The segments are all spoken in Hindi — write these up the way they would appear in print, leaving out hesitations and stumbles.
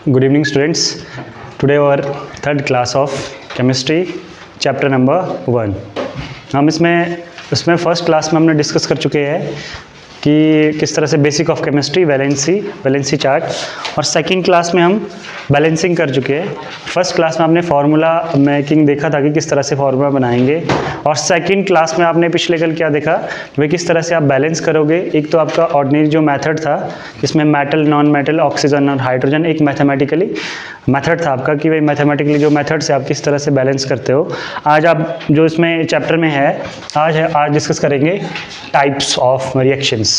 Good evening, students. Today our third class of chemistry, chapter number 1. हम इसमें फर्स्ट क्लास में हमने डिस्कस कर चुके हैं कि किस तरह से basic of chemistry, valency chart, और सेकंड क्लास में हम बैलेंसिंग कर चुके हैं. फर्स्ट क्लास में आपने फार्मूला मेकिंग देखा था कि किस तरह से फार्मूला बनाएंगे, और सेकंड क्लास में आपने पिछले कल क्या देखा कि भाई किस तरह से आप बैलेंस करोगे. एक तो आपका ऑर्डिनरी जो मेथड था जिसमें मेटल, नॉन मेटल, ऑक्सीजन और हाइड्रोजन, एक मैथमेटिकली मेथड था आपका कि भाई मैथमेटिकली जो मेथड से आप किस तरह से बैलेंस करते हो. आज आप जो इसमें चैप्टर में है आज डिस्कस करेंगे टाइप्स ऑफ रिएक्शंस.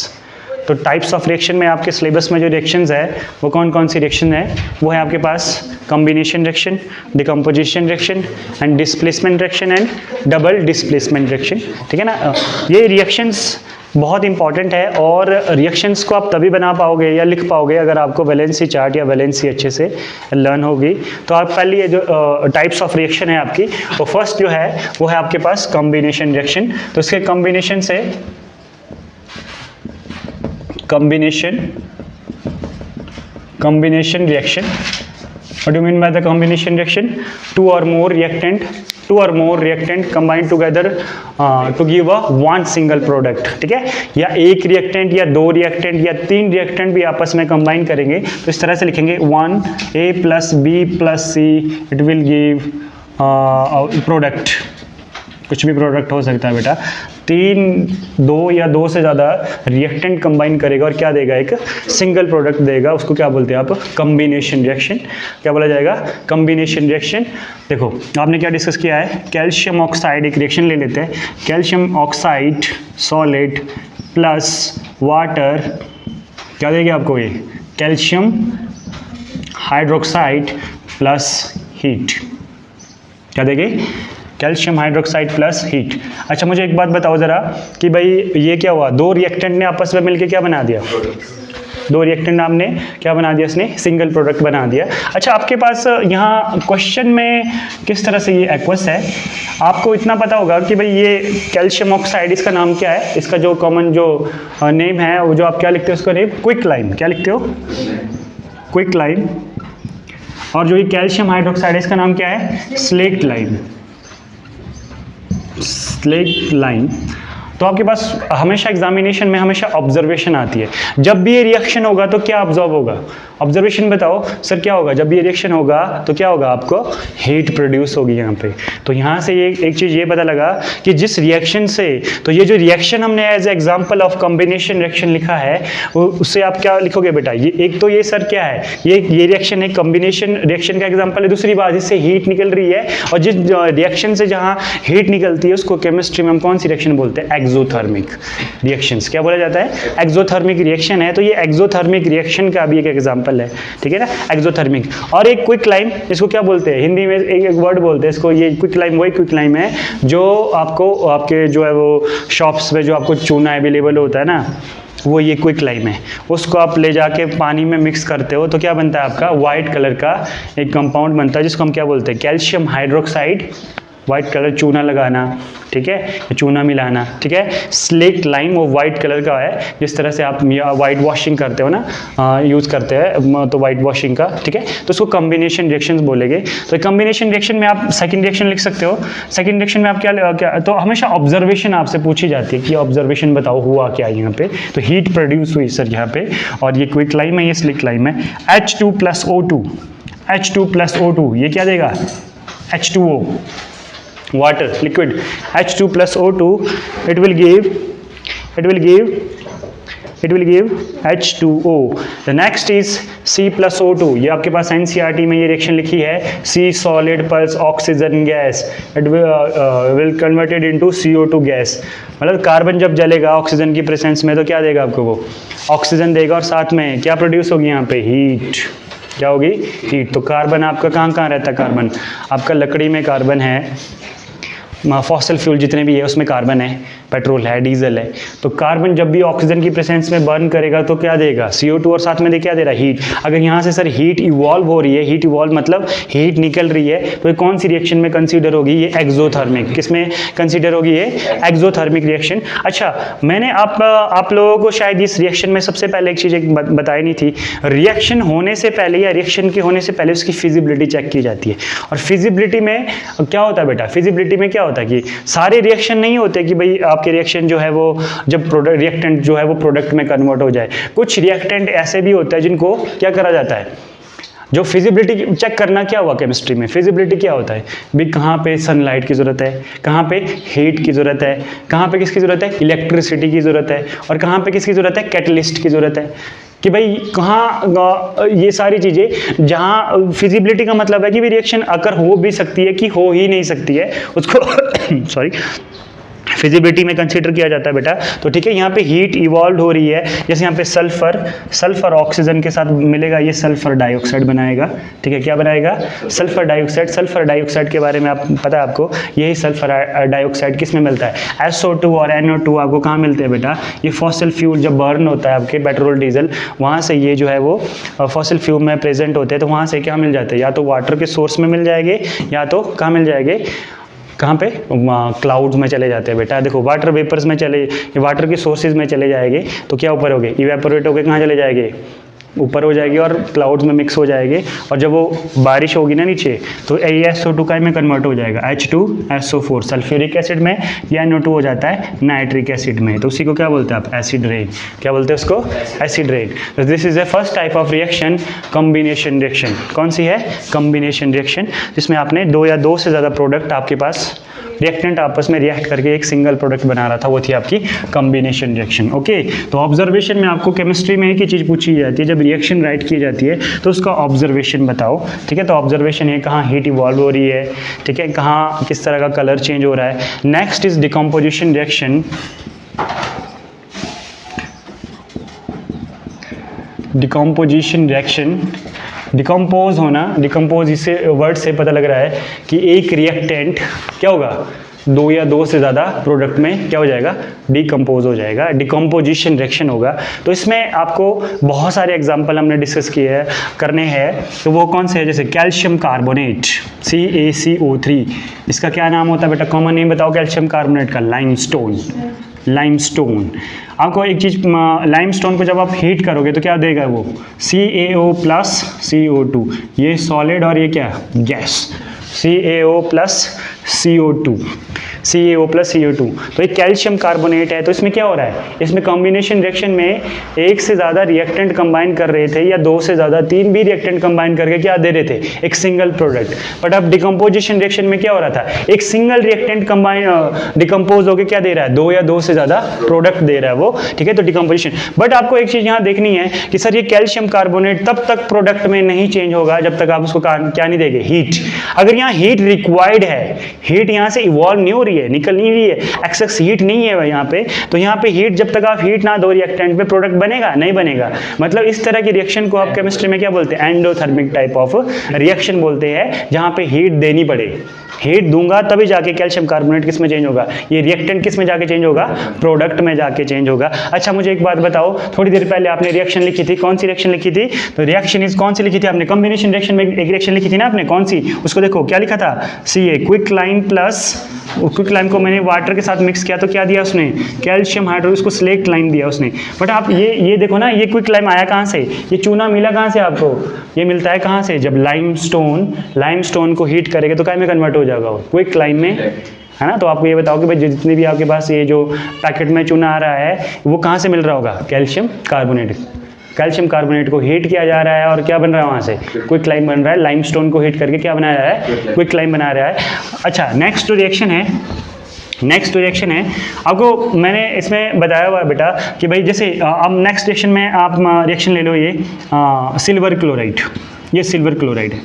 तो टाइप्स ऑफ रिएक्शन में आपके सिलेबस में जो रिएक्शंस है वो कौन कौन सी रिएक्शन है, वो है आपके पास combination reaction, decomposition reaction and displacement reaction and double displacement reaction. ठीक है ना. ये रिएक्शंस बहुत इंपॉर्टेंट है और रिएक्शंस को आप तभी बना पाओगे या लिख पाओगे अगर आपको वैलेंसी चार्ट या वैलेंसी अच्छे से लर्न होगी. तो आप पहले ये जो टाइप्स ऑफ रिएक्शन है आपकी, तो फर्स्ट जो है वो है आपके पास कॉम्बिनेशन रिएक्शन. तो इसके कॉम्बिनेशन से combination reaction. What do you mean by the combination reaction? Two or more reactant combine together to give a one single product. ठीक है, या एक रिएक्टेंट या दो रिएक्टेंट या तीन रिएक्टेंट भी आपस में कंबाइन करेंगे तो इस तरह से लिखेंगे 1A + B + C it will give product. कुछ भी प्रोडक्ट हो सकता है बेटा. दो या दो से ज़्यादा रिएक्टेंट कंबाइन करेगा और क्या देगा, एक सिंगल प्रोडक्ट देगा. उसको क्या बोलते हैं आप, कॉम्बिनेशन रिएक्शन. क्या बोला जाएगा, कॉम्बिनेशन रिएक्शन. देखो आपने क्या डिस्कस किया है, कैल्शियम ऑक्साइड एक रिएक्शन ले लेते हैं. Calcium oxide solid plus water क्या देगी आपको, ये कैल्शियम हाइड्रोक्साइड प्लस हीट. क्या देगी, कैल्शियम हाइड्रोक्साइड प्लस हीट. अच्छा मुझे एक बात बताओ ज़रा कि भाई ये क्या हुआ, दो रिएक्टेंट ने आपस में मिलके क्या बना दिया, दो रिएक्टेंट आपने क्या बना दिया, इसने सिंगल प्रोडक्ट बना दिया. अच्छा आपके पास यहाँ क्वेश्चन में किस तरह से ये एक्वस है, आपको इतना पता होगा कि भाई ये कैल्शियम ऑक्साइड, इसका नाम क्या है, इसका जो कॉमन जो नेम है वो जो आप क्या लिखते हो, उसका नेम क्विक लाइम. क्या लिखते हो, क्विक लाइम. और जो ये कैल्शियम हाइड्रोक्साइड है इसका नाम क्या है, स्लेक्ट लाइम. Select line. तो आपके पास हमेशा एग्जामिनेशन में हमेशा ऑब्जर्वेशन आती है. जब भी ये रिएक्शन होगा तो क्या ऑब्जर्व होगा, ऑब्जर्वेशन बताओ सर क्या होगा. जब ये रिएक्शन होगा तो क्या होगा, आपको हीट प्रोड्यूस होगी यहाँ पे. तो यहाँ से ये एक चीज़ ये पता लगा कि जिस रिएक्शन से, तो ये जो रिएक्शन हमने as example of combination reaction लिखा है वो उससे आप क्या लिखोगे बेटा, ये एक तो ये सर क्या है, ये रिएक्शन है कॉम्बिनेशन रिएक्शन का एग्जाम्पल है. दूसरी बात, इससे हीट निकल रही है और जिस रिएक्शन से जहाँ हीट निकलती है उसको केमिस्ट्री में हम कौन सी रिएक्शन बोलते हैं, एक्सोथर्मिक रिएक्शंस. क्या बोला जाता है, एक्सोथर्मिक रिएक्शन है. तो ये एक्सोथर्मिक रिएक्शन का भी एक एग्जांपल है. ठीक है ना, एक्सोथर्मिक. और एक क्विक लाइम, इसको क्या बोलते हैं हिंदी में, एक वर्ड बोलते हैं इसको, ये क्विक लाइम वही क्विक लाइम है जो आपको आपके जो है वो शॉप्स में जो आपको चूना अवेलेबल होता है ना, वो ये क्विक लाइम है. उसको आप ले जाके पानी में मिक्स करते हो तो क्या बनता है आपका, वाइट कलर का एक कंपाउंड बनता है जिसको हम क्या बोलते हैं, कैल्शियम हाइड्रोक्साइड. वाइट कलर चूना लगाना, ठीक है, चूना मिलाना. ठीक है, स्लेक्ट लाइम वो वाइट कलर का है, जिस तरह से आप वाइट वॉशिंग करते हो ना, यूज़ करते हैं तो वाइट वॉशिंग का. ठीक है, तो उसको कॉम्बिनेशन रिएक्शंस बोलेंगे. तो कॉम्बिनेशन रिएक्शन में आप सेकंड रिएक्शन लिख सकते हो. सेकंड रिएक्शन में आप क्या तो हमेशा ऑब्जर्वेशन आपसे पूछी जाती है कि ऑब्जर्वेशन बताओ हुआ क्या यहाँ पे. तो हीट प्रोड्यूस हुई सर यहाँ पे, और ये क्विक लाइम है, ये स्लेक्ट लाइम है. H2 + O2, H2 + O2 ये क्या देगा, H2O, water liquid. H2 + O2 it will give H2O. The next is C + O2. ये आपके पास NCERT में ये रिएक्शन लिखी है, C solid plus oxygen gas it will converted into CO2 gas. मतलब कार्बन जब जलेगा ऑक्सीजन की प्रेजेंस में तो क्या देगा आपको, वो ऑक्सीजन देगा और साथ में क्या प्रोड्यूस होगी यहाँ पे, हीट. क्या होगी, हीट. तो कार्बन आपका कहाँ रहता है, कार्बन आपका लकड़ी में कार्बन है, फॉसिल फ्यूल जितने भी है उसमें कार्बन है, पेट्रोल है, डीजल है। तो कार्बन जब भी ऑक्सीजन की प्रेजेंस में बर्न करेगा तो क्या देगा, CO2, और साथ में क्या दे रहा है, हीट। अगर यहाँ से सर हीट इवॉल्व हो रही है, हीट इवॉल्व मतलब हीट निकल रही है, तो ये कौन सी रिएक्शन में कंसीडर होगी, ये एक्सोथर्मिक। किस में कंसीडर होगी, ये एक्सोथर्मिक रिएक्शन। अच्छा, मैंने आप लोगों को शायद इस रिएक्शन में सबसे पहले एक चीज़ बताई नहीं थी, रिएक्शन होने से पहले या रिएक्शन के होने से पहले उसकी फिजिबिलिटी चेक की जाती है। और फिजिबिलिटी में क्या होता है बेटा, फिजिबिलिटी में क्या होता है कि सारे रिएक्शन नहीं होते कि भाई आपके रिएक्शन जो है वो जब प्रोडक्ट रिएक्टेंट जो है वो प्रोडक्ट में कन्वर्ट हो जाए। कुछ रिएक्टेंट ऐसे भी होता है जिनको क्या करा जाता है, जो फिजिबिलिटी चेक करना क्या हुआ केमिस्ट्री में, फिजिबिलिटी क्या होता है भाई, कहाँ पे सनलाइट की ज़रूरत है, कहाँ पे हीट की ज़रूरत है, कहाँ पे किसकी ज़रूरत है, इलेक्ट्रिसिटी की ज़रूरत है, और कहाँ पे किसकी ज़रूरत है, कैटलिस्ट की ज़रूरत है। कि भाई कहाँ ये सारी चीज़ें, जहाँ फिजिबिलिटी का मतलब है कि भी रिएक्शन अगर हो भी सकती है कि हो ही नहीं सकती है, उसको सॉरी फिजिबिलिटी में कंसीडर किया जाता है बेटा। तो ठीक है, यहाँ पे हीट इवॉल्व हो रही है, जैसे यहाँ पे सल्फर ऑक्सीजन के साथ मिलेगा, ये सल्फर डाइऑक्साइड बनाएगा। ठीक है, क्या बनाएगा, सल्फर डाइऑक्साइड। सल्फर डाइऑक्साइड के बारे में आप पता है आपको, यही सल्फर डाइऑक्साइड किस में मिलता है, SO2 और NO2 आपको कहाँ मिलते हैं बेटा, ये फॉसिल फ्यूल जब बर्न होता है आपके पेट्रोल डीजल, वहाँ से ये जो है वो फॉसिल फ्यूल में प्रेजेंट होते हैं। तो वहाँ से क्या मिल जाते हैं, या तो वाटर के सोर्स में मिल जाएंगे, या तो कहाँ मिल जाएंगे, कहाँ पे, क्लाउड्स में चले जाते हैं बेटा। देखो वाटर वेपर्स में चले, वाटर के सोर्सेज में चले जाएंगे तो क्या ऊपर हो गए, इवेपोरेट होकर कहाँ चले जाएंगे, ऊपर हो जाएगी और क्लाउड्स में मिक्स हो जाएंगे। और जब वो बारिश होगी ना नीचे, तो SO2 का में कन्वर्ट हो जाएगा H2SO4 सल्फ्यूरिक एसिड में, या NO2 हो जाता है नाइट्रिक एसिड में। तो उसी को क्या बोलते हैं आप, एसिड रेन। क्या बोलते हैं उसको, एसिड रेन। तो this is a first type of reaction, combination reaction. कौन सी है, कॉम्बिनेशन रिएक्शन, जिसमें आपने दो या दो से ज़्यादा प्रोडक्ट आपके पास रिएक्टेंट आपस में रिएक्ट करके एक सिंगल प्रोडक्ट बना रहा था, वो थी आपकी कॉम्बिनेशन रिएक्शन। ओके, तो ऑब्जर्वेशन में आपको केमिस्ट्री में एक ही चीज़ पूछी जाती है, जब रिएक्शन राइट की जाती है तो उसका ऑब्जर्वेशन बताओ। ठीक है, तो ऑब्जर्वेशन है कहाँ हीट इवॉल्व हो रही है, ठीक है, कहाँ किस तरह का कलर चेंज हो रहा है। Next is decomposition reaction. Decomposition reaction, decompose होना, डिकम्पोज इसे वर्ड से पता लग रहा है कि एक रिएक्टेंट क्या होगा, दो या दो से ज़्यादा प्रोडक्ट में क्या हो जाएगा, डिकम्पोज हो जाएगा, डिकम्पोजिशन रिएक्शन होगा। तो इसमें आपको बहुत सारे एग्जांपल हमने डिस्कस किए हैं, करने हैं। तो वो कौन से है, जैसे कैल्शियम कार्बोनेट CaCO3, इसका क्या नाम होता है बेटा, कॉमन नेम बताओ कैल्शियम कार्बोनेट का, लाइमस्टोन। लाइमस्टोन, आपको एक चीज़, लाइमस्टोन को जब आप हीट करोगे तो क्या देगा वो, CaO प्लस CO2, ये सॉलिड और ये क्या, gas, CaO plus CO2, CaO plus CO2। तो एक कैल्शियम कार्बोनेट है, तो इसमें क्या हो रहा है, इसमें कॉम्बिनेशन रिएक्शन में एक से ज़्यादा रिएक्टेंट कंबाइन कर रहे थे, या दो से ज़्यादा, तीन भी रिएक्टेंट कंबाइन करके क्या दे रहे थे, एक सिंगल प्रोडक्ट। बट अब डिकम्पोजिशन रिएक्शन में क्या हो रहा था, एक सिंगल रिएक्टेंट कंबाइन डिकम्पोज होकर क्या दे रहा है, दो या दो से ज़्यादा प्रोडक्ट दे रहा है वो। ठीक है, तो डिकम्पोजिशन। बट आपको एक चीज़ यहाँ देखनी है कि सर ये कैल्शियम कार्बोनेट तब तक प्रोडक्ट में नहीं चेंज होगा जब तक आप उसको क्या नहीं देंगे, हीट। अगर यहाँ हीट रिक्वायर्ड है, हीट यहाँ से इवॉल्व नहीं हो रही है, निकल नहीं रही है, एक्सेस हीट नहीं है यहाँ पे, तो यहाँ पे हीट, जब तक आप हीट ना दो रिएक्टेंट पे, प्रोडक्ट बनेगा नहीं बनेगा। मतलब इस तरह की रिएक्शन को आप केमिस्ट्री में क्या बोलते हैं, एंडोथर्मिक टाइप ऑफ रिएक्शन बोलते हैं, जहाँ पे हीट देनी पड़े। हीट दूंगा तभी जाके कैल्शियम कार्बोनेट किस में चेंज होगा, ये रिएक्टेंट किस में जाके चेंज होगा, प्रोडक्ट में जाके चेंज होगा। अच्छा, मुझे एक बात बताओ, थोड़ी देर पहले आपने रिएक्शन लिखी थी, कौन सी रिएक्शन लिखी थी, तो रिएक्शन इज कौन सी लिखी थी आपने, कॉम्बिनेशन रिएक्शन में एक रिएक्शन लिखी थी ना आपने, कौन सी, उसको देखो क्या लिखा था, Ca, quick lime plus, quick lime को मैंने वाटर के साथ मिक्स किया तो क्या दिया उसने, कैल्शियम हाइड्रोक्साइड, उसको स्लेक्ट लाइम दिया उसने। बट आप ये देखो ना, ये क्विक लाइम आया कहाँ से, ये चूना मिला कहाँ से आपको, ये मिलता है कहाँ से, जब लाइमस्टोन को हीट करेंगे तो क्या में कन्वर्ट हो जाएगा वो, क्विक लाइम में, है ना। तो आपको ये बताओ कि भाई जितने भी आपके पास ये जो पैकेट में चूना आ रहा है वो कहाँ से मिल रहा होगा, कैल्शियम कार्बोनेट। कैल्शियम कार्बोनेट को हीट किया जा रहा है और क्या बन रहा है वहाँ से, क्विक लाइम बन रहा है। लाइमस्टोन को हीट करके क्या बनाया रहा है, क्विक लाइम बना रहा है। अच्छा, नेक्स्ट रिएक्शन है, आपको मैंने इसमें बताया हुआ है बेटा कि भाई जैसे अब नेक्स्ट रिएक्शन में आप रिएक्शन ले लो, ये सिल्वर क्लोराइड, ये सिल्वर क्लोराइड है।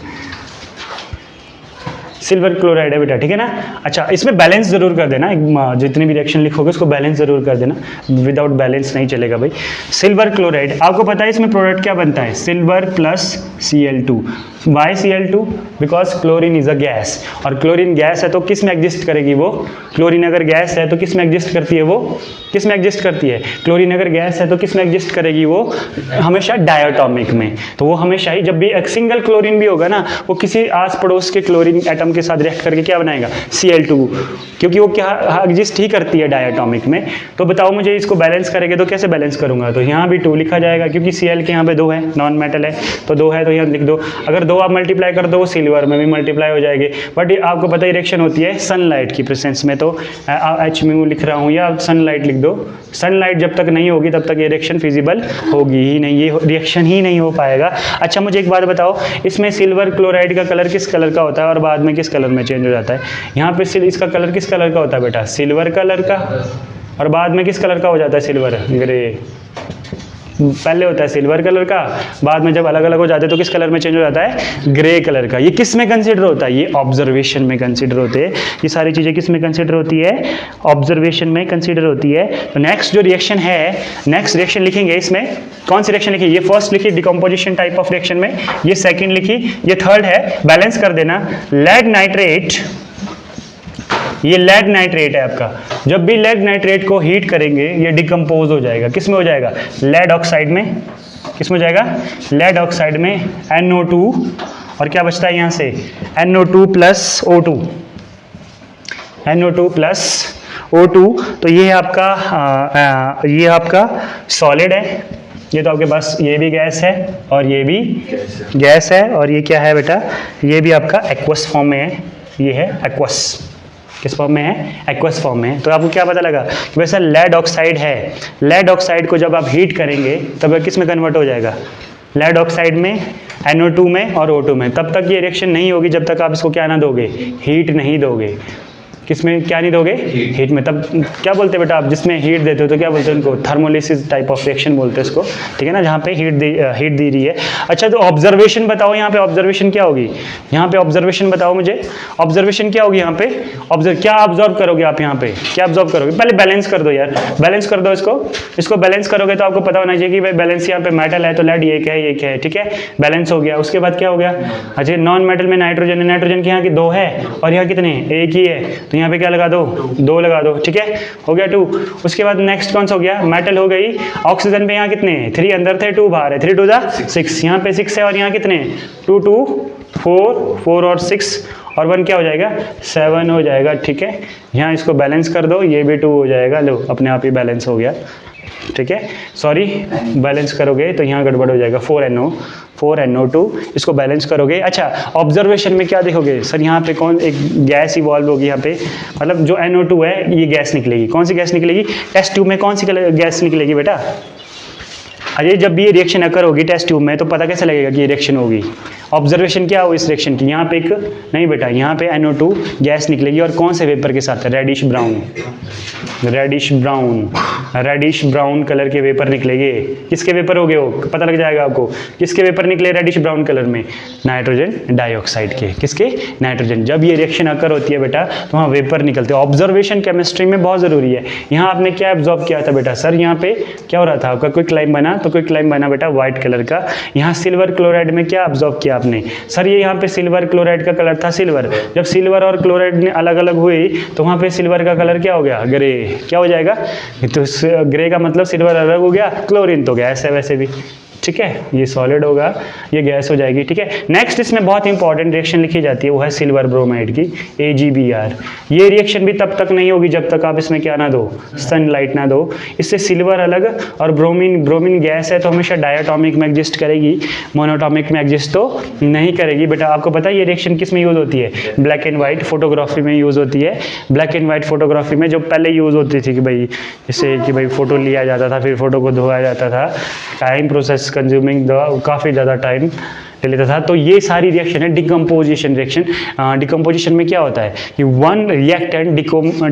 सिल्वर क्लोराइड है बेटा, ठीक है ना। अच्छा, इसमें बैलेंस जरूर कर देना, जितनी भी रिएक्शन लिखोगे उसको बैलेंस जरूर कर देना, विदाउट बैलेंस नहीं चलेगा भाई। सिल्वर क्लोराइड, आपको पता है इसमें प्रोडक्ट क्या बनता है, silver plus Cl2। Why Cl2? Because chlorine is a gas, और क्लोरीन गैस है तो किस में एग्जिस्ट करेगी वो, क्लोरीन अगर गैस है तो किस में एग्जिस्ट करती है वो, किस में एग्जिस्ट करती है, क्लोरीन अगर गैस है तो किस में एग्जिस्ट करेगी वो, हमेशा डायटोमिक में। तो वो हमेशा ही जब भी एक सिंगल क्लोरीन भी होगा ना, वो किसी आस पड़ोस के क्लोरीन एटम के साथ रिएक्ट करके क्या बनाएगा, Cl2, क्योंकि वो क्या एग्जिस्ट ही करती है डायटोमिक में। तो बताओ मुझे इसको बैलेंस करेंगे तो कैसे बैलेंस करूंगा, तो यहाँ भी 2 लिखा जाएगा, क्योंकि Cl के यहाँ पे 2 है, नॉन मेटल है तो 2 है, तो यहाँ लिख दो। अगर 2 आप मल्टीप्लाई कर दो वो सिल्वर में भी मल्टीप्लाई हो जाएगी, बट आपको पता ही रिएक्शन होती है सनलाइट की प्रेजेंस में, तो HMu लिख रहा हूँ या सनलाइट लिख दो। सनलाइट जब तक नहीं होगी तब तक ये रिएक्शन फिजिबल होगी ही नहीं, ये रिएक्शन ही नहीं हो पाएगा। अच्छा मुझे एक बात बताओ, इसमें सिल्वर क्लोराइड का कलर किस कलर का होता है और बाद में किस कलर में चेंज हो जाता है, यहाँ पे इसका कलर किस कलर का होता है बेटा, सिल्वर कलर का, और बाद में किस कलर का हो जाता है, सिल्वर ग्रे। पहले होता है सिल्वर कलर का, बाद में जब अलग अलग हो जाते हैं तो किस कलर में चेंज हो जाता है, ग्रे कलर का। ये किस में कंसीडर होता है, ये ऑब्जर्वेशन में कंसीडर होते हैं। ये सारी चीज़ें किस में कंसीडर होती है, ऑब्जर्वेशन में कंसीडर होती है। तो नेक्स्ट जो रिएक्शन है, नेक्स्ट रिएक्शन लिखेंगे, इसमें कौन सी रिएक्शन लिखी, ये फर्स्ट लिखी डिकम्पोजिशन टाइप ऑफ रिएक्शन में, ये सेकेंड लिखी, ये थर्ड है, बैलेंस कर देना। लेड नाइट्रेट, ये लेड नाइट्रेट है आपका, जब भी लेड नाइट्रेट को हीट करेंगे ये डिकम्पोज हो जाएगा, किस में हो जाएगा, लेड ऑक्साइड में, किस में हो जाएगा, लेड ऑक्साइड में, NO2, और क्या बचता है यहाँ से, NO2 plus O2, NO2 plus O2। तो ये है आपका ये आपका सॉलिड है, ये तो आपके पास ये भी गैस है और ये भी गैस है, और ये क्या है बेटा, ये भी आपका एक्वस फॉर्म में है, ये है एक्वस, किस फॉर्म में है, एक्वस फॉर्म में है। तो आपको क्या पता लगा कि वैसा लेड ऑक्साइड है, लेड ऑक्साइड को जब आप हीट करेंगे तब किस में कन्वर्ट हो जाएगा, लेड ऑक्साइड में, NO2 में और O2 में। तब तक ये रिएक्शन नहीं होगी जब तक आप इसको क्या ना दोगे, हीट नहीं दोगे। किसमें क्या नहीं दोगे, हीट में। तब क्या बोलते हैं बेटा आप, जिसमें हीट देते हो तो क्या बोलते हैं उनको, थर्मोलिसिस टाइप ऑफ रिएक्शन बोलते हैं इसको, ठीक है ना, जहाँ पे हीट दी रही है। अच्छा तो ऑब्जर्वेशन बताओ, यहाँ पे ऑब्जर्वेशन क्या होगी, यहाँ पे ऑब्जर्वेशन बताओ मुझे, ऑब्जर्वेशन क्या होगी यहाँ पे, क्या ऑब्जर्व करोगे आप, यहाँ पे क्या ऑब्जर्व करोगे, पहले बैलेंस कर दो यार, बैलेंस कर दो इसको बैलेंस करोगे तो आपको पता होना चाहिए कि भाई बैलेंस यहाँ पे मेटल है तो लेड ये क्या है, ये क्या है, ठीक है, बैलेंस हो गया। उसके बाद क्या हो गया, अच्छा नॉन मेटल में नाइट्रोजन है, नाइट्रोजन के यहाँ की 2 है और यहाँ कितने, 1 ही है, तो यहाँ पे क्या लगा दो, 2 लगा दो, ठीक है, हो गया 2। उसके बाद नेक्स्ट कौन सा हो गया, मेटल हो गई। ऑक्सीजन पे यहाँ कितने, 3 अंदर थे, 2 बाहर है, 3 2 6, यहाँ पे 6 है और यहाँ कितने, 2 2 4 और 6 और 1 क्या हो जाएगा, 7 हो जाएगा, ठीक है। यहाँ इसको बैलेंस कर दो, ये भी 2 हो जाएगा, लो अपने आप ही बैलेंस हो गया, ठीक है। सॉरी बैलेंस करोगे तो यहाँ गड़बड़ हो जाएगा, 4NO2, इसको बैलेंस करोगे। अच्छा ऑब्जर्वेशन में क्या देखोगे, सर यहाँ पे कौन एक गैस इवॉल्व होगी, यहाँ पे मतलब जो NO2 है ये गैस निकलेगी, कौन सी गैस निकलेगी, टेस्ट ट्यूब में कौन सी गैस निकलेगी बेटा, अरे जब भी ये रिएक्शन अकर होगी टेस्ट ट्यूब में तो पता कैसे लगेगा कि ये रिएक्शन होगी, ऑब्जर्वेशन क्या हो इस रिएक्शन की, यहाँ पे एक नहीं बेटा, यहाँ पे NO2 गैस निकलेगी और कौन से वेपर के साथ, रेडिश ब्राउन कलर के वेपर निकलेंगे। किसके वेपर हो गए हो, पता लग जाएगा आपको, किसके वेपर निकले रेडिश ब्राउन कलर में, नाइट्रोजन डाइऑक्साइड के, किसके, नाइट्रोजन। जब ये रिएक्शन अकर होती है बेटा तो वहाँ वेपर निकलते हैं। ऑब्जर्वेशन केमिस्ट्री में बहुत ज़रूरी है। यहाँ आपने क्या ऑब्जर्व किया था बेटा, सर यहाँ पे क्या हो रहा था आपका, क्विक लाइम बना, तो क्विक लाइम बना बेटा व्हाइट कलर का। यहाँ सिल्वर क्लोराइड में क्या ऑब्जर्व किया आपने, सर ये यहाँ पे सिल्वर क्लोराइड का कलर था सिल्वर, जब सिल्वर और क्लोराइड ने अलग अलग हुई तो वहाँ पे सिल्वर का कलर क्या हो गया, ग्रे, क्या हो जाएगा, तो ग्रे का मतलब सिल्वर अलग हो गया, क्लोरीन तो गैस है वैसे भी, ठीक है, ये सॉलिड होगा, ये गैस हो जाएगी, ठीक है। नेक्स्ट इसमें बहुत इंपॉर्टेंट रिएक्शन लिखी जाती है, वो है सिल्वर ब्रोमाइड की, AgBr। ये रिएक्शन भी तब तक नहीं होगी जब तक आप इसमें क्या ना दो, सनलाइट ना दो। इससे सिल्वर अलग और ब्रोमीन गैस है तो हमेशा डायटोमिक में एग्जिस्ट करेगी, मोनोटॉमिक में एग्जिस्ट तो नहीं करेगी बेटा। आपको पता है ये रिएक्शन किस में यूज़ होती है, ब्लैक एंड वाइट फोटोग्राफी में यूज़ होती है। ब्लैक एंड वाइट फोटोग्राफी में जो पहले यूज़ होती थी कि भाई जैसे कि भाई फ़ोटो लिया जाता था, फिर फ़ोटो को धोया जाता था, टाइम प्रोसेस कंज्यूमिंग काफ़ी ज़्यादा टाइम ले लेता था। तो ये सारी रिएक्शन है डिकम्पोजिशन रिएक्शन। डिकम्पोजिशन में क्या होता है कि वन रिएक्टेंट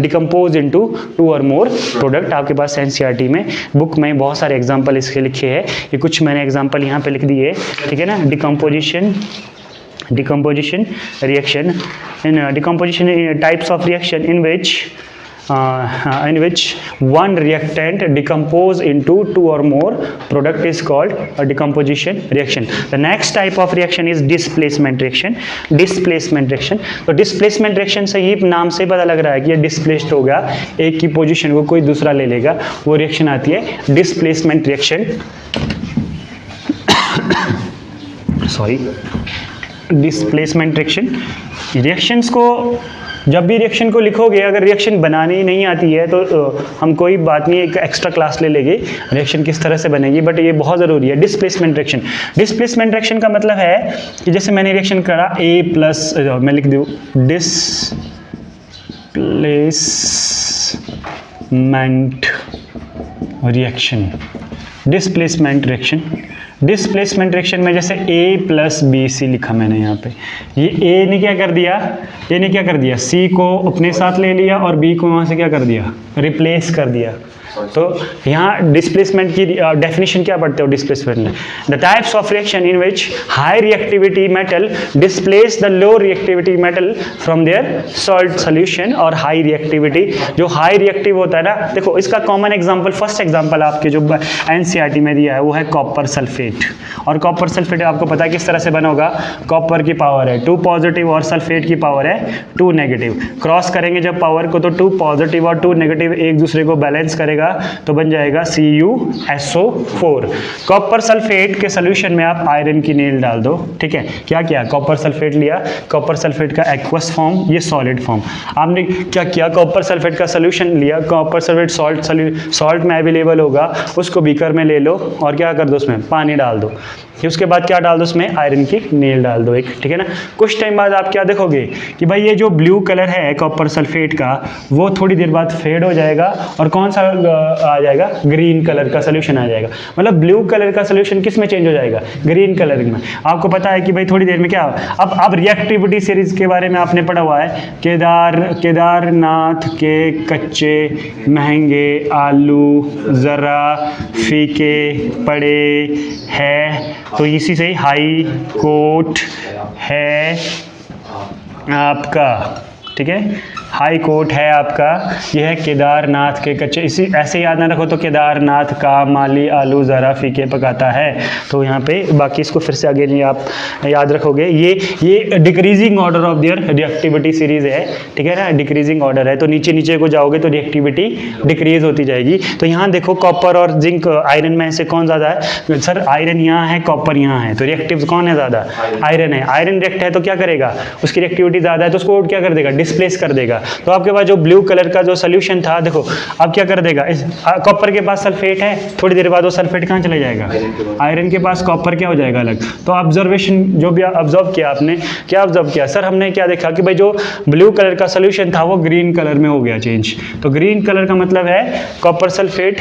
डिकम्पोज इनटू 2 और मोर प्रोडक्ट। आपके पास NCERT में बुक में बहुत सारे एग्जांपल इसके लिखे हैं, ये कुछ मैंने एग्जांपल यहाँ पे लिख दिए, ठीक है ना। Decomposition decomposition reaction types of reaction in which one reactant decompose into two or more product is called a decomposition reaction. The next type of reaction is displacement reaction. तो displacement reaction से ही नाम से पता लग रहा है कि ये displaced हो गया, एक की पोजीशन को कोई दूसरा ले लेगा, वो रिएक्शन आती है displacement reaction. Displacement reaction. Reactions को जब भी रिएक्शन को लिखोगे, अगर रिएक्शन बनानी नहीं आती है तो हम कोई बात नहीं, एक एक्स्ट्रा क्लास ले लेंगे रिएक्शन किस तरह से बनेगी, बट ये बहुत ज़रूरी है. Displacement reaction. डिस्प्लेसमेंट रिएक्शन का मतलब है कि जैसे मैंने रिएक्शन करा A प्लस, मैं लिख दूँ displacement reaction. Displacement reaction. Displacement reaction में जैसे A प्लस बी सी लिखा मैंने यहाँ पे, ये A ने क्या कर दिया, C को अपने साथ ले लिया और B को वहाँ से क्या कर दिया, रिप्लेस कर दिया. तो यहाँ डिस्प्लेसमेंट की डेफिनेशन क्या पढ़ते हो डिस्प्लेसमेंट में? The types of reaction in which high reactivity metal displace the low reactivity metal from their salt solution. और हाई रिएक्टिविटी, जो हाई रिएक्टिव होता है ना, देखो इसका कॉमन एग्जांपल, फर्स्ट एग्जांपल आपके जो एनसीईआरटी में दिया है वो है कॉपर सल्फेट. और कॉपर सल्फेट आपको पता है किस तरह से बना होगा, कॉपर की पावर है 2 पॉजिटिव और सल्फेट की पावर है 2 नेगेटिव. क्रॉस करेंगे जब पावर को तो 2 पॉजिटिव और 2 नेगेटिव एक दूसरे को बैलेंस करेगा तो बन जाएगा CuSO4. कॉपर सल्फेट के सोल्यूशन में आप आयरन की नेल डाल दो. ठीक है, क्या किया, कॉपर सल्फेट लिया, कॉपर सल्फेट का एक्वस फॉर्म, ये सॉलिड फॉर्म. आपने क्या किया, कॉपर सल्फेट का सोल्यूशन लिया, कॉपर सल्फेट सॉल्ट में अवेलेबल होगा, उसको बीकर में ले लो और क्या कर दो, उसमें पानी डाल दो. उसके बाद क्या डाल दो, उसमें आयरन की नेल डाल दो एक. ठीक है ना. कुछ टाइम बाद आप क्या देखोगे कि भाई ये जो ब्लू कलर है कॉपर सल्फेट का, वो थोड़ी देर बाद फेड हो जाएगा और कौन सा आ जाएगा, ग्रीन कलर का सोल्यूशन आ जाएगा. मतलब ब्लू कलर का सोल्यूशन किस में चेंज हो जाएगा, ग्रीन कलर में. आपको पता है कि भाई थोड़ी देर में क्या, अब रिएक्टिविटी सीरीज के बारे में आपने पढ़ा हुआ है, केदारनाथ के कच्चे महंगे आलू जरा फीके पड़े हैं, तो इसी से हाई कोर्ट है आपका. ठीक है, हाई कोर्ट है आपका, यह है केदारनाथ के कच्चे. इसी ऐसे याद ना रखो तो केदारनाथ का माली आलू ज़रा फीके पकाता है. तो यहाँ पे बाकी इसको फिर से आगे नहीं आप याद रखोगे. ये decreasing order of their reactivity series है. ठीक है ना, डिक्रीजिंग ऑर्डर है, तो नीचे नीचे को जाओगे तो रिएक्टिविटी डिक्रीज होती जाएगी. तो यहाँ देखो कॉपर और जिंक, आयरन में से कौन ज़्यादा है, सर आयरन यहाँ है, कॉपर यहाँ है, तो रिएक्टिव कौन है ज़्यादा, आयरन है. आयरन रिएक्ट है तो क्या करेगा, उसकी रिएक्टिविटी ज़्यादा है तो उसको क्या कर देगा, डिस्प्लेस कर देगा. तो आपके पास जो ब्लू कलर का जो सोल्यूशन था, देखो अब क्या कर देगा, इस कॉपर के पास सल्फेट है, थोड़ी देर बाद वो सल्फेट कहाँ चले जाएगा, आयरन के पास, कॉपर क्या हो जाएगा अलग. तो ऑब्जर्वेशन जो भी ऑब्जर्व किया आपने, क्या ऑब्जर्व किया सर, हमने क्या देखा कि भाई जो ब्लू कलर का सोल्यूशन था वो ग्रीन कलर में हो गया चेंज. तो ग्रीन कलर का मतलब है कॉपर सल्फेट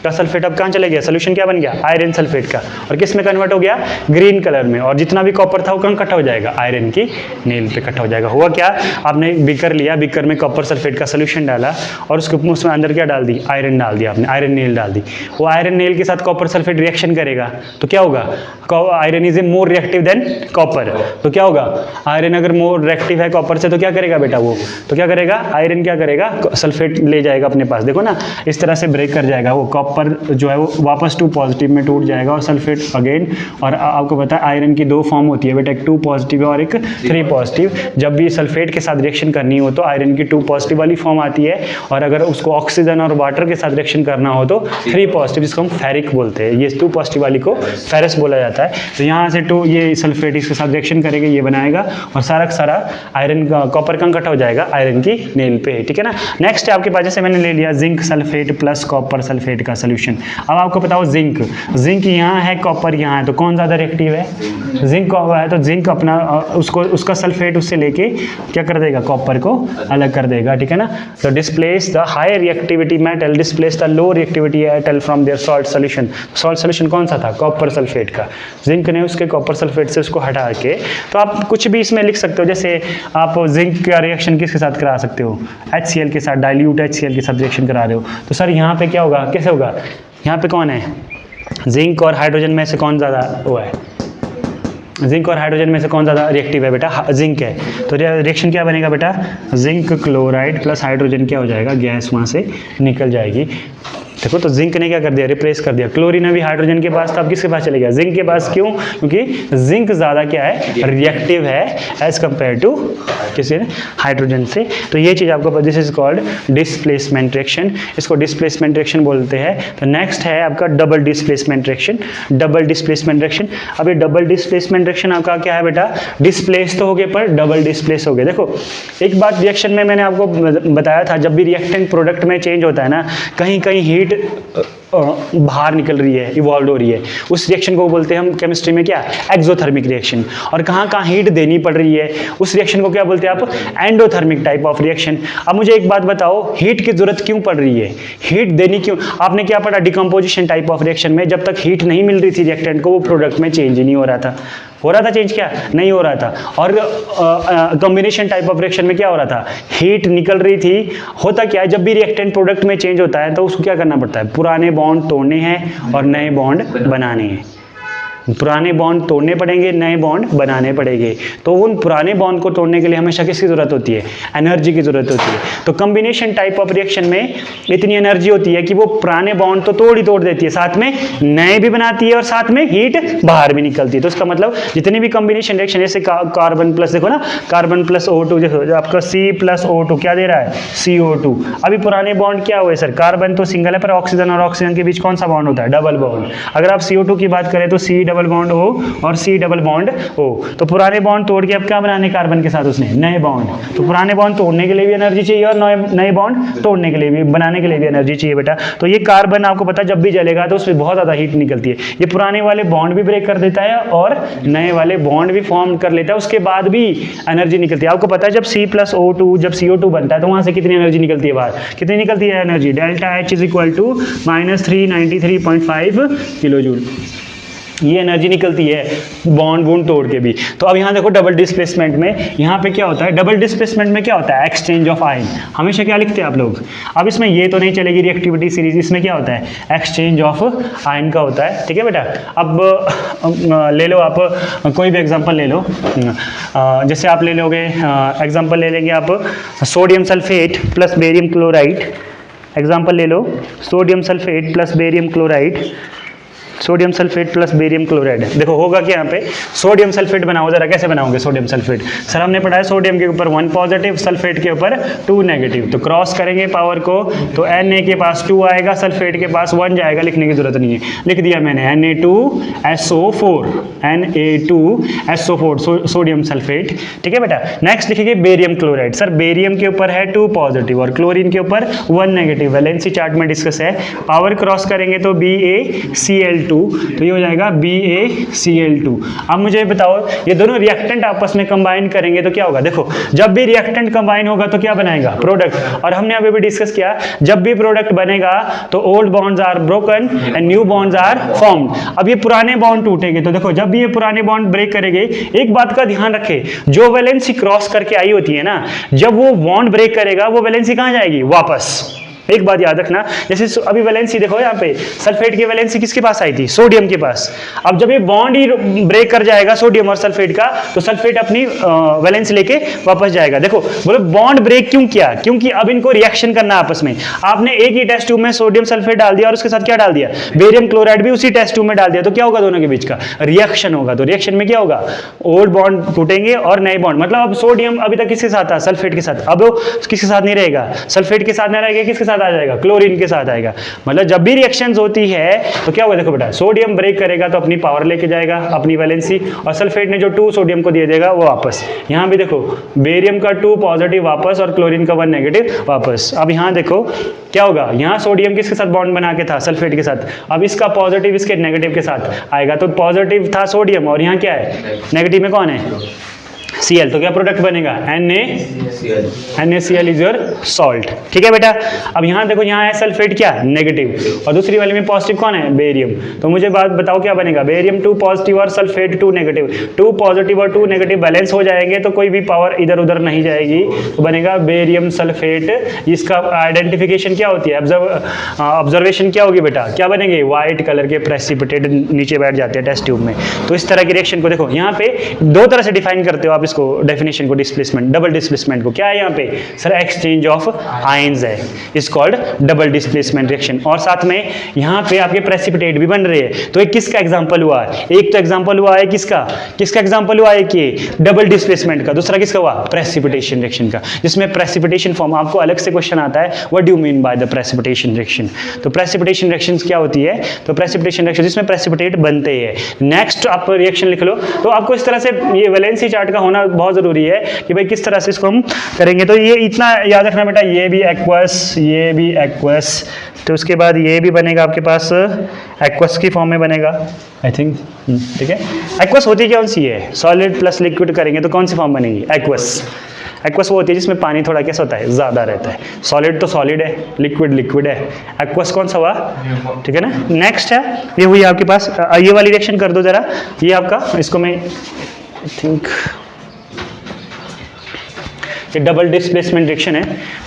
का सल्फेट अब कहाँ चले गया, सोल्यूशन क्या बन गया, आयरन सल्फेट का, और किस में कन्वर्ट हो गया, ग्रीन कलर में. और जितना भी कॉपर था वो कहाँ इकट्ठा हो जाएगा, आयरन की नेल पे इकट्ठा हो जाएगा. हुआ क्या, आपने बीकर लिया, बीकर में कॉपर सल्फेट का सोल्यूशन डाला और उसमें अंदर क्या डाल दी, आयरन डाल दिया आपने, आयरन नेल डाल दी. वो आयरन नेल के साथ कॉपर सल्फेट रिएक्शन करेगा तो क्या होगा, iron is a more reactive than copper. तो क्या होगा, आयरन अगर मोर रिएक्टिव है कॉपर से तो क्या करेगा बेटा, वो तो क्या करेगा, आयरन क्या करेगा, सल्फेट ले जाएगा अपने पास. देखो ना, इस तरह से ब्रेक कर जाएगा वो, कॉपर जो है वो वापस 2 पॉजिटिव में टूट जाएगा और सल्फेट अगेन. और आपको पता है आयरन की 2 फॉर्म होती है बेटा, एक 2 पॉजिटिव और एक 3 पॉजिटिव. जब भी सल्फेट के साथ रिएक्शन करनी हो तो आयरन की 2 पॉजिटिव वाली फॉर्म आती है, और अगर उसको ऑक्सीजन और वाटर के साथ रिएक्शन करना हो तो 3 पॉजिटिव, जिसको हम फेरिक बोलते हैं. ये 2 पॉजिटिव वाली को फेरस बोला जाता है. तो यहाँ से 2 ये सल्फेट इसके साथ रिएक्शन करेगा, ये बनाएगा और सारा का सारा आयरन का कॉपर का इकट्ठा हो जाएगा आयरन की नेल पे. ठीक है ना. नेक्स्ट है आपके पास, जैसे मैंने ले लिया zinc sulphate plus copper sulphate का सोल्यूशन. अब आपको बताओ जिंक यहाँ है, कॉपर यहाँ है, तो कौन ज़्यादा रिएक्टिव है, जिंक है. तो जिंक अपना उसका सल्फेट उससे लेके क्या कर देगा, कॉपर को अलग कर देगा. ठीक है ना. तो displace the high reactivity metal displace the low reactivity metal from their salt solution. Salt solution कौन सा था, कॉपर सल्फेट का. जिंक ने उसके कॉपर सल्फेट से उसको हटा के, तो आप कुछ भी इसमें लिख सकते हो. जैसे आप जिंक का रिएक्शन किसके साथ करा सकते हो, HCl के साथ, डाइल्यूट HCl के साथ रिएक्शन करा रहे हो, तो सर यहाँ पे क्या होगा, कैसे होगा, यहाँ पे कौन है, जिंक और हाइड्रोजन में से कौन ज़्यादा हुआ है, जिंक और हाइड्रोजन में से कौन ज़्यादा रिएक्टिव है बेटा? जिंक है। तो रिएक्शन क्या बनेगा बेटा? जिंक क्लोराइड प्लस हाइड्रोजन क्या हो जाएगा? गैस वहाँ से निकल जाएगी। देखो तो जिंक ने क्या कर दिया? रिप्लेस कर दिया। क्लोरीन अभी हाइड्रोजन के पास था, अब किसके पास चले गया? जिंक के पास। क्यों? क्योंकि जिंक ज़्यादा क्या है? रिएक्टिव है एज कंपेयर टू किसी हाइड्रोजन से। तो ये चीज़ आपको, this is called displacement reaction, इसको डिस्प्लेसमेंट रिएक्शन बोलते हैं। तो नेक्स्ट है आपका double displacement reaction. Double displacement reaction, अब ये डबल डिस्प्लेसमेंट रिएक्शन आपका क्या है बेटा? डिस्प्लेस तो हो गए पर डबल डिस्प्लेस हो गए। देखो एक बात रिएक्शन में मैंने आपको बताया था, जब भी रिएक्टेंट प्रोडक्ट में चेंज होता है ना, कहीं कहीं हीट बाहर निकल रही है, इवॉल्व हो रही है, उस रिएक्शन को बोलते हैं हम केमिस्ट्री में क्या? Exothermic reaction. और कहाँ कहाँ हीट देनी पड़ रही है, उस रिएक्शन को क्या बोलते हैं आप? Endothermic type of reaction. अब मुझे एक बात बताओ, हीट की जरूरत क्यों पड़ रही है? हीट देनी क्यों? आपने क्या पढ़ा डिकम्पोजिशन टाइप ऑफ रिएक्शन में? जब तक हीट नहीं मिल रही थी रिएक्टेंट को, वो प्रोडक्ट में चेंज ही नहीं हो रहा था। हो रहा था चेंज? क्या नहीं हो रहा था। और कॉम्बिनेशन टाइप ऑफ रिएक्शन में क्या हो रहा था? हीट निकल रही थी। होता क्या है, जब भी रिएक्टेंट प्रोडक्ट में चेंज होता है तो उसको क्या करना पड़ता है? पुराने बॉन्ड तोड़ने हैं और नए बॉन्ड बनाने हैं। पुराने बॉन्ड तोड़ने पड़ेंगे, नए बॉन्ड बनाने पड़ेंगे। तो उन पुराने बॉन्ड को तोड़ने के लिए हमेशा किसकी जरूरत होती है? एनर्जी की जरूरत होती है। तो कॉम्बिनेशन टाइप ऑफ रिएक्शन में इतनी एनर्जी होती है कि वो पुराने बॉन्ड तो तोड़ ही तोड़ देती है, साथ में नए भी बनाती है और साथ में हीट बाहर भी निकलती है। तो इसका मतलब जितनी भी कॉम्बिनेशन रिएक्शन, जैसे कार्बन प्लस, देखो ना, कार्बन प्लस O2, जैसे आपका C प्लस O2 क्या दे रहा है? CO2। अभी पुराने बॉन्ड क्या हुए सर? कार्बन तो सिंगल है, पर ऑक्सीजन और ऑक्सीजन के बीच कौन सा बॉन्ड होता है? Double bond. अगर आप CO2 की बात करें तो C डबल बॉन्ड O और C डबल बॉन्ड O। तो पुराने बॉन्ड तोड़ के अब क्या बनाने कार्बन के साथ? उसने नए बॉन्ड। तो पुराने बॉन्ड तोड़ने के लिए भी एनर्जी चाहिए और नए बॉन्ड तोड़ने के लिए भी, बनाने के लिए भी एनर्जी चाहिए बेटा। तो ये कार्बन आपको पता है जब भी जलेगा तो उसमें बहुत ज़्यादा हीट निकलती है। ये पुराने वाले बॉन्ड भी ब्रेक कर देता है और नए वाले बॉन्ड भी फॉर्म कर लेता है, उसके बाद भी एनर्जी निकलती है। आपको पता है जब C प्लस O2, जब CO2 बनता है तो वहाँ से कितनी एनर्जी निकलती है बाहर? कितनी निकलती है energy? Delta H is equal to -393.5 kilo joule. ये एनर्जी निकलती है बॉन्ड वूंड तोड़ के भी। तो अब यहाँ देखो डबल डिस्प्लेसमेंट में यहाँ पे क्या होता है? डबल डिस्प्लेसमेंट में क्या होता है? Exchange of ion. हमेशा क्या लिखते हैं आप लोग? अब इसमें ये तो नहीं चलेगी रिएक्टिविटी सीरीज, इसमें क्या होता है? एक्सचेंज ऑफ आयन का होता है। ठीक है बेटा। अब ले लो आप कोई भी एग्जाम्पल ले लो, जैसे आप ले लोगे एग्जाम्पल ले लेंगे आप sodium sulphate plus barium chloride. Example ले लो sodium sulphate plus barium chloride, sodium sulphate plus barium chloride. देखो होगा क्या यहाँ पे? सोडियम सल्फेट बनाओ जरा, कैसे बनाओगे सोडियम सल्फेट? सर हमने पढ़ा है सोडियम के ऊपर 1 पॉजिटिव, सल्फेट के ऊपर 2 नेगेटिव। तो क्रॉस करेंगे पावर को तो Na के पास 2 आएगा, सल्फेट के पास 1 जाएगा। लिखने की जरूरत नहीं है, लिख दिया मैंने Na2SO4, Na2SO4 सोडियम सल्फेट। ठीक है बेटा। नेक्स्ट लिखिए बेरियम क्लोराइड। सर बेरियम के ऊपर है 2 पॉजिटिव और क्लोरीन के ऊपर 1 नेगेटिव, वैलेंसी चार्ट में डिस्कस है। पावर क्रॉस करेंगे तो BaCl2, तो ये हो जाएगा BaCl2। अब मुझे बताओ ये दोनों रिएक्टेंट आपस में कंबाइन करेंगे तो क्या होगा? देखो जब भी रिएक्टेंट कंबाइन होगा तो क्या बनाएगा? प्रोडक्ट। और हमने अभी भी डिस्कस किया जब भी प्रोडक्ट बनेगा तो old bonds are broken and new bonds are formed. अब ये पुराने बॉन्ड टूटेंगे तो देखो जब भी ये पुराने बॉन्ड ब्रेक करेंगे, एक बात का ध्यान रखे, जो वैलेंसी क्रॉस करके आई होती है ना, जब वो बॉन्ड ब्रेक करेगा वो वैलेंसी कहाँ जाएगी? वापस। एक बात याद रखना, जैसे अभी वैलेंसी देखो यहाँ पे सल्फेट की वैलेंसी किसके पास आई थी? सोडियम के पास। अब जब ये बॉन्ड ही ब्रेक कर जाएगा सोडियम और सल्फेट का, तो सल्फेट अपनी वैलेंसी लेके वापस जाएगा। देखो बोले बॉन्ड ब्रेक क्यों किया? क्योंकि अब इनको रिएक्शन करना आपस में। आपने एक ही टेस्ट ट्यूब में सोडियम सल्फेट डाल दिया और उसके साथ क्या डाल दिया? बेरियम क्लोराइड भी उसी टेस्ट ट्यूब में डाल दिया, तो क्या होगा? दोनों के बीच का रिएक्शन होगा। तो रिएक्शन में क्या होगा? ओल्ड बॉन्ड टूटेंगे और नए बॉन्ड। मतलब अब सोडियम अभी तक किसके साथ था? सल्फेट के साथ। अब किसके साथ नहीं रहेगा? सल्फेट के साथ नहीं रहेगा, किसके साथ आ जाएगा? क्लोरीन के साथ आएगा। मतलब जब भी रिएक्शंस होती है तो क्या होगा? देखो बेटा सोडियम ब्रेक करेगा तो अपनी पावर लेके जाएगा, अपनी वैलेंसी, और सल्फेट ने जो 2 सोडियम को दे देगा वो वापस। यहाँ भी देखो बेरियम का 2 पॉजिटिव वापस और क्लोरीन का 1 नेगेटिव वापस। अब यहाँ देखो क्या होगा? यहाँ सोडियम किसके साथ बॉन्ड बना के था? सल्फेट के साथ। अब इसका पॉजिटिव इसके नेगेटिव के साथ आएगा, तो पॉजिटिव था सोडियम और यहाँ क्या है? नेगेटिव में कौन है? Cl, तो क्या प्रोडक्ट बनेगा NaCl इज योर सॉल्ट। ठीक है बेटा, अब यहाँ देखो, यहाँ है सल्फेट क्या नेगेटिव, और दूसरी वाले में पॉजिटिव कौन है बेरियम। तो मुझे बात बताओ क्या बनेगा, बेरियम 2 पॉजिटिव और सल्फेट 2 नेगेटिव, 2 पॉजिटिव और 2 नेगेटिव बैलेंस हो जाएंगे तो कोई भी पावर इधर उधर नहीं जाएगी, तो बनेगा बेरियम सल्फेट। इसका आइडेंटिफिकेशन क्या होती है, ऑब्जर्वेशन क्या होगी बेटा, क्या बनेंगे व्हाइट कलर के प्रेसिपिटेट नीचे बैठ जाते हैं टेस्ट ट्यूब में। तो इस तरह की रिएक्शन को देखो यहाँ पे दो तरह से डिफाइन करते हो आप इसको, डेफिनेशन को, डिस्प्लेसमेंट, डबल डिस्प्लेसमेंट को। क्या है यहाँ पे सर, एक्सचेंज ऑफ आयंस है, is called double displacement reaction. और साथ में यहाँ पे आपके प्रेसिपिटेट भी बन रहे हैं। तो एक किसका एग्जांपल हुआ है, एक तो एग्जांपल हुआ है किसका एग्जांपल हुआ है कि डबल डिस्प्लेसमेंट का, दूसरा किसका हुआ प्रेसिपिटेशन रिएक्शन का, जिसमें प्रेसिपिटेशन फॉर्म आपको अलग से क्वेश्चन आता है, what do you mean by the precipitation reaction. तो प्रेसिपिटेशन रिएक्शंस क्या होती है, तो प्रेसिपिटेशन रिएक्शन जिसमें प्रेसिपिटेट बनते हैं। नेक्स्ट आप रिएक्शन लिख लो। तो आपको इस तरह से ये वैलेंसी चार्ट का होना बहुत जरूरी है कि भाई किस तरह से इसको हम करेंगे। तो ये इतना याद रखना बेटा, ये भी एक्वस, ये भी एक्वस, तो उसके बाद ये भी बनेगा आपके पास एक्वस की फॉर्म में बनेगा आई थिंक। ठीक है, एक्वस होती कौन सी है, सॉलिड प्लस लिक्विड करेंगे तो कौन सी फॉर्म बनेगी एक्वस। एक्वस वो होती है जिसमें पानी थोड़ा कैसा होता है, ज़्यादा रहता है। सॉलिड तो सॉलिड है, लिक्विड लिक्विड है, एक्वस कौन सा हुआ। ठीक है ना, नेक्स्ट है ये हुई आपके पास, ये वाली रिएक्शन कर दो जरा, ये आपका, इसको मैं आई थिंक ये डबल डिस्प्लेसमेंट रिएक्शन है,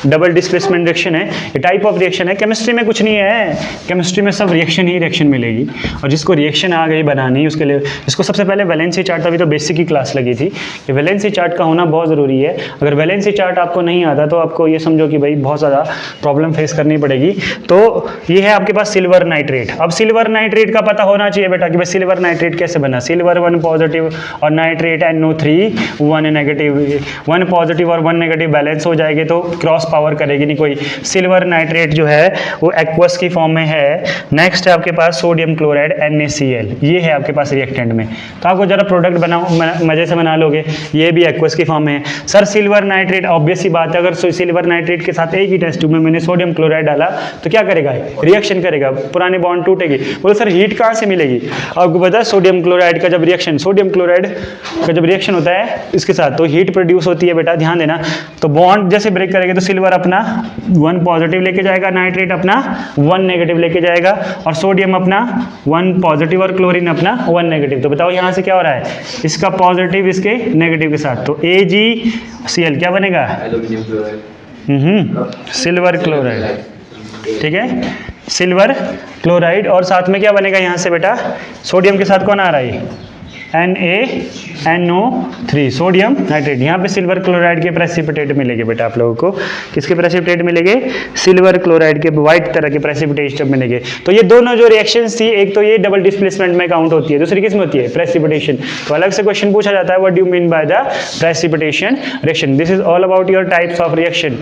डबल डिस्प्लेसमेंट रिएक्शन है, ये टाइप ऑफ रिएक्शन है। केमिस्ट्री में कुछ नहीं है, केमिस्ट्री में सब रिएक्शन ही रिएक्शन मिलेगी, और जिसको रिएक्शन आ गई बनानी उसके लिए, इसको सबसे पहले वैलेंसी चार्ट, अभी तो बेसिक की क्लास लगी थी कि वैलेंसी चार्ट का होना बहुत ज़रूरी है। अगर वैलेंसी चार्ट आपको नहीं आता तो आपको ये समझो कि भाई बहुत ज़्यादा प्रॉब्लम फेस करनी पड़ेगी। तो ये है आपके पास सिल्वर नाइट्रेट। अब सिल्वर नाइट्रेट का पता होना चाहिए बेटा कि भाई सिल्वर नाइट्रेट कैसे बना, सिल्वर 1 पॉजिटिव और नाइट्रेट NO3 1 नेगेटिव, 1 पॉजिटिव और 1 नेगेटिव बैलेंस हो जाएगी तो क्रॉस पावर करेगी नहीं कोई। सिल्वर नाइट्रेट जो है वो एक्वस की फॉर्म में है। नेक्स्ट है आपके पास सोडियम क्लोराइड NaCl, ये है आपके पास रिएक्टेंट में। तो आपको जरा प्रोडक्ट बनाओ, मजे से बना लोगे। ये भी एक्वस की फॉर्म में है। सर सिल्वर नाइट्रेट, ऑब्वियस सी बात है, अगर सिल्वर नाइट्रेट के साथ एक ही टेस्ट ट्यूब में मैंने सोडियम क्लोराइड डाला तो क्या करेगा, रिएक्शन करेगा, पुराने बॉन्ड टूटेगी। बोलो सर हीट कहाँ से मिलेगी, आपको पता है सोडियम क्लोराइड का जब रिएक्शन, सोडियम क्लोराइड का जब रिएक्शन होता है इसके साथ तो हीट प्रोड्यूस होती है बेटा, ध्यान देना। तो बॉन्ड जैसे ब्रेक करेंगे तो सिल्वर अपना 1 पॉजिटिव लेके जाएगा, नाइट्रेट अपना 1 नेगेटिव लेके जाएगा, और सोडियम अपना 1 पॉजिटिव और क्लोरीन अपना 1 नेगेटिव। तो बताओ यहाँ से क्या हो रहा है, इसका पॉजिटिव इसके नेगेटिव के साथ, तो AgCl क्या बनेगा, सिल्वर क्लोराइड। ठीक है, सिल्वर क्लोराइड, और साथ में क्या बनेगा यहाँ से बेटा, सोडियम के साथ कौन आ रहा है, NaNO3, सोडियम नाइट्रेट। यहाँ पे सिल्वर क्लोराइड के प्रेसिपिटेट मिलेंगे बेटा आप लोगों को, किसके प्रेसिपिटेट मिलेंगे, सिल्वर क्लोराइड के व्हाइट तरह के प्रेसिपिटेट मिलेंगे। तो ये दोनों जो रिएक्शंस थी, एक तो ये डबल डिस्प्लेसमेंट में काउंट होती है, दूसरी किस में होती है, प्रेसिपिटेशन। तो अलग से क्वेश्चन पूछा जाता है, what do you mean by the precipitation reaction. This is all about your types of reaction.